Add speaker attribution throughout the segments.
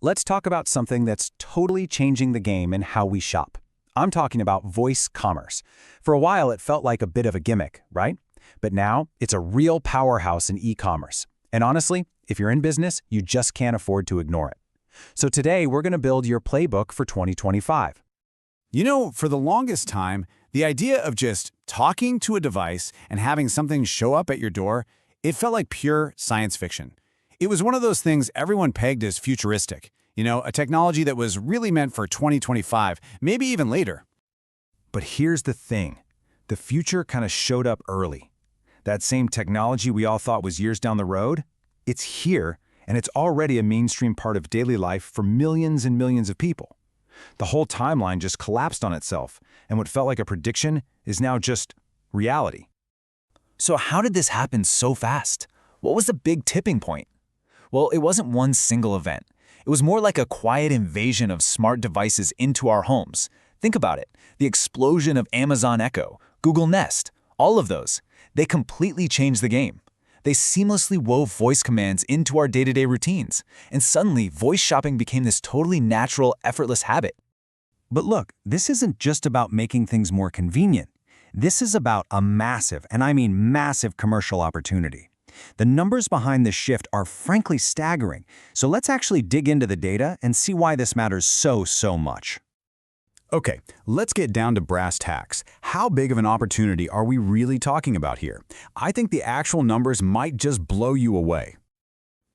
Speaker 1: Let's talk about something that's totally changing the game in how we shop. I'm talking about voice commerce. For a while, it felt like a bit of a gimmick, right? But now, it's a real powerhouse in e-commerce. And honestly, if you're in business, you just can't afford to ignore it. So today, we're going to build your playbook for 2025.
Speaker 2: You know, for the longest time, the idea of just talking to a device and having something show up at your door, it felt like pure science fiction. It was one of those things everyone pegged as futuristic, a technology that was really meant for 2025, maybe even later.
Speaker 1: But here's the thing. The future kind of showed up early. That same technology we all thought was years down the road, it's here, and it's already a mainstream part of daily life for millions and millions of people. The whole timeline just collapsed on itself, and what felt like a prediction is now just reality. So how did this happen so fast? What was the big tipping point? Well, it wasn't one single event. It was more like a quiet invasion of smart devices into our homes. Think about it. The explosion of Amazon Echo, Google Nest, all of those. They completely changed the game. They seamlessly wove voice commands into our day-to-day routines, and suddenly voice shopping became this totally natural, effortless habit. But look, this isn't just about making things more convenient. This is about a massive, and I mean massive, commercial opportunity. The numbers behind this shift are frankly staggering, so let's actually dig into the data and see why this matters so much.
Speaker 2: Okay, let's get down to brass tacks. How big of an opportunity are we really talking about here? I think the actual numbers might just blow you away.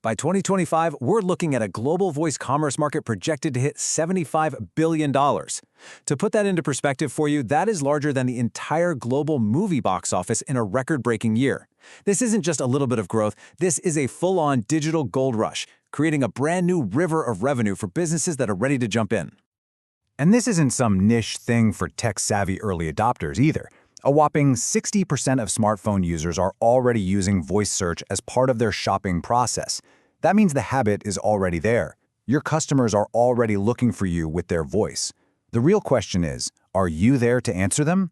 Speaker 1: By 2025, we're looking at a global voice commerce market projected to hit $75 billion. To put that into perspective for you, that is larger than the entire global movie box office in a record-breaking year. This isn't just a little bit of growth, this is a full-on digital gold rush, creating a brand new river of revenue for businesses that are ready to jump in.
Speaker 2: And this isn't some niche thing for tech-savvy early adopters either. A whopping 60% of smartphone users are already using voice search as part of their shopping process. That means the habit is already there. Your customers are already looking for you with their voice. The real question is, are you there to answer them?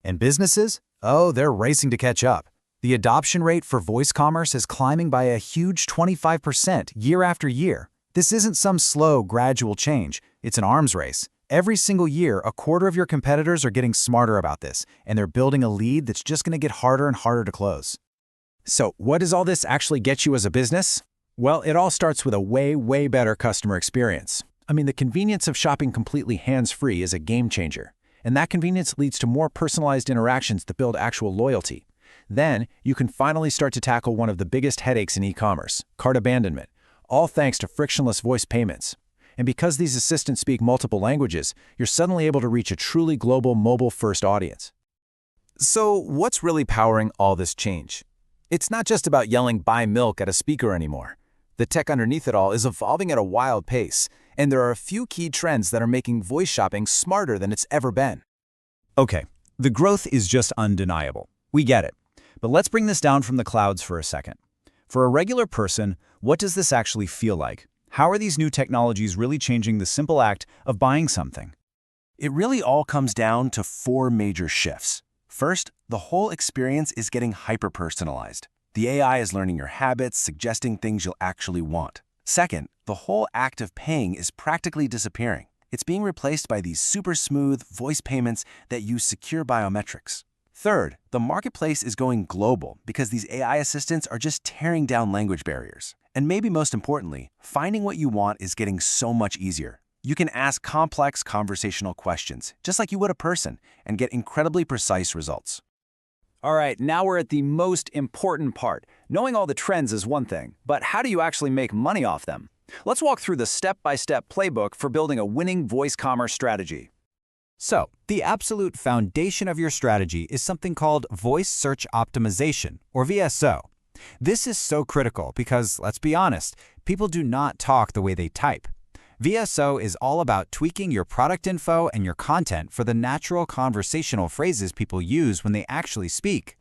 Speaker 2: And businesses? Oh, they're racing to catch up. The adoption rate for voice commerce is climbing by a huge 25% year after year. This isn't some slow, gradual change. It's an arms race. Every single year, a quarter of your competitors are getting smarter about this, and they're building a lead that's just going to get harder and harder to close.
Speaker 1: So, what does all this actually get you as a business? Well, it all starts with a way better customer experience. I mean, the convenience of shopping completely hands-free is a game changer, and that convenience leads to more personalized interactions that build actual loyalty. Then, you can finally start to tackle one of the biggest headaches in e-commerce, cart abandonment, all thanks to frictionless voice payments. And because these assistants speak multiple languages, you're suddenly able to reach a truly global mobile-first audience. So what's really powering all this change? It's not just about yelling "buy milk" at a speaker anymore. The tech underneath it all is evolving at a wild pace, and there are a few key trends that are making voice shopping smarter than it's ever been.
Speaker 2: Okay, the growth is just undeniable. We get it. But let's bring this down from the clouds for a second. For a regular person, what does this actually feel like? How are these new technologies really changing the simple act of buying something?
Speaker 3: It really all comes down to 4 major shifts. First, the whole experience is getting hyper-personalized. The AI is learning your habits, suggesting things you'll actually want. Second, the whole act of paying is practically disappearing. It's being replaced by these super smooth voice payments that use secure biometrics. Third, the marketplace is going global because these AI assistants are just tearing down language barriers. And maybe most importantly, finding what you want is getting so much easier. You can ask complex conversational questions, just like you would a person, and get incredibly precise results.
Speaker 1: All right, now we're at the most important part. Knowing all the trends is one thing, but how do you actually make money off them? Let's walk through the step-by-step playbook for building a winning voice commerce strategy.
Speaker 2: So, the absolute foundation of your strategy is something called Voice Search Optimization, or VSO. This is so critical because, let's be honest, people do not talk the way they type. VSO is all about tweaking your product info and your content for the natural conversational phrases people use when they actually speak.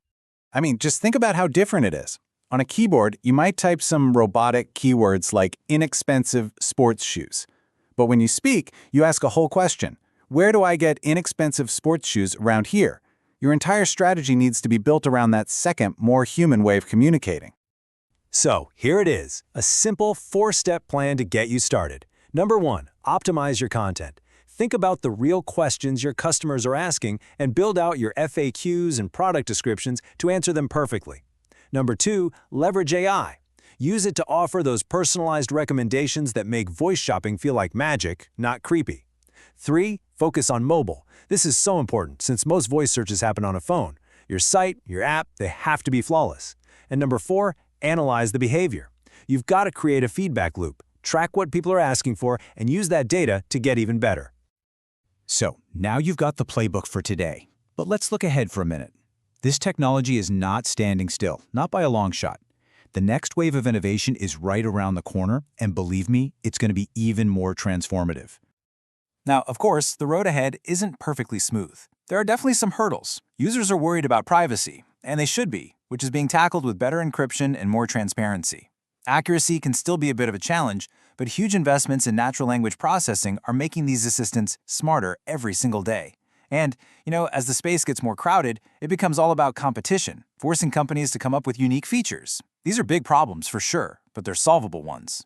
Speaker 2: I mean, just think about how different it is. On a keyboard, you might type some robotic keywords like inexpensive sports shoes. But when you speak, you ask a whole question. Where do I get inexpensive sports shoes around here? Your entire strategy needs to be built around that second, more human way of communicating.
Speaker 1: So, here it is, a simple 4-step plan to get you started.
Speaker 4: Number 1, optimize your content. Think about the real questions your customers are asking and build out your FAQs and product descriptions to answer them perfectly. Number 2, leverage AI. Use it to offer those personalized recommendations that make voice shopping feel like magic, not creepy. 3, focus on mobile. This is so important since most voice searches happen on a phone. Your site, your app, they have to be flawless. And number 4, analyze the behavior. You've got to create a feedback loop, track what people are asking for, and use that data to get even better.
Speaker 2: So, now you've got the playbook for today. But let's look ahead for a minute. This technology is not standing still, not by a long shot. The next wave of innovation is right around the corner, and believe me, it's going to be even more transformative.
Speaker 5: Now, of course, the road ahead isn't perfectly smooth. There are definitely some hurdles. Users are worried about privacy, and they should be, which is being tackled with better encryption and more transparency. Accuracy can still be a bit of a challenge, but huge investments in natural language processing are making these assistants smarter every single day. And, as the space gets more crowded, it becomes all about competition, forcing companies to come up with unique features. These are big problems for sure, but they're solvable ones.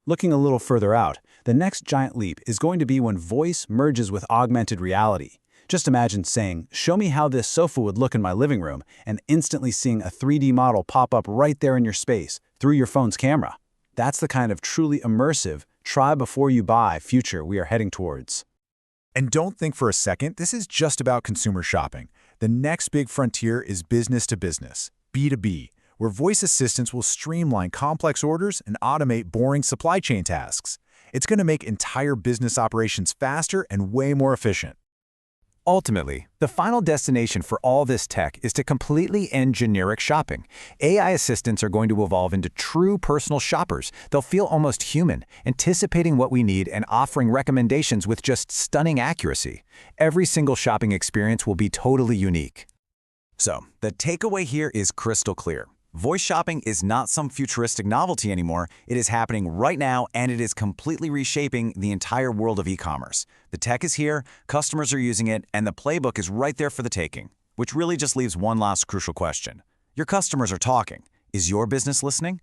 Speaker 2: Looking a little further out, the next giant leap is going to be when voice merges with augmented reality. Just imagine saying, "Show me how this sofa would look in my living room," and instantly seeing a 3D model pop up right there in your space through your phone's camera. That's the kind of truly immersive, try-before-you-buy future we are heading towards.
Speaker 1: And don't think for a second this is just about consumer shopping. The next big frontier is business to business, B2B, where voice assistants will streamline complex orders and automate boring supply chain tasks. It's going to make entire business operations faster and way more efficient.
Speaker 2: Ultimately, the final destination for all this tech is to completely end generic shopping. AI assistants are going to evolve into true personal shoppers. They'll feel almost human, anticipating what we need and offering recommendations with just stunning accuracy. Every single shopping experience will be totally unique. So, the takeaway here is crystal clear. Voice shopping is not some futuristic novelty anymore. It is happening right now, and it is completely reshaping the entire world of e-commerce. The tech is here, customers are using it, and the playbook is right there for the taking. Which really just leaves one last crucial question. Your customers are talking. Is your business listening?